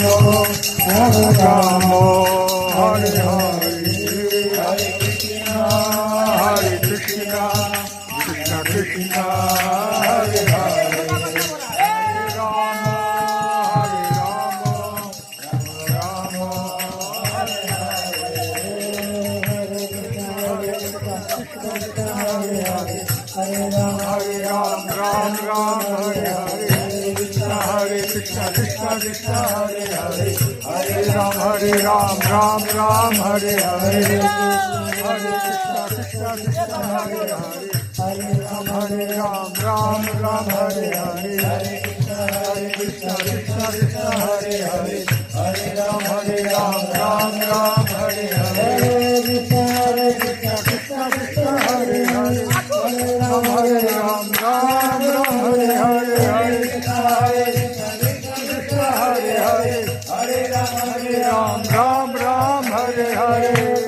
Rama, Hare Hare, Hare Krishna, Krishna Krishna, Hare Hare, Hare Rama, Rama, Hare Hare Ram, Ram Ram, Hare Hare. Hare Krishna, Krishna Krishna, Hare Hare, Hare Ram, Ram Ram, Hare Hare, Hare Krishna, Krishna Krishna, Hare Hare, Hare Ram, Ram Ram, Hare Hare, Hare Krishna, Krishna Krishna, Hare Hare, Hare Ram, Ram Ram, Hare Hare, Hare Krishna, Krishna Krishna, Hare Hare, Hare Ram, Ram Ram, Hare Hare, Hare Ram Ram Ram, Hare Hare.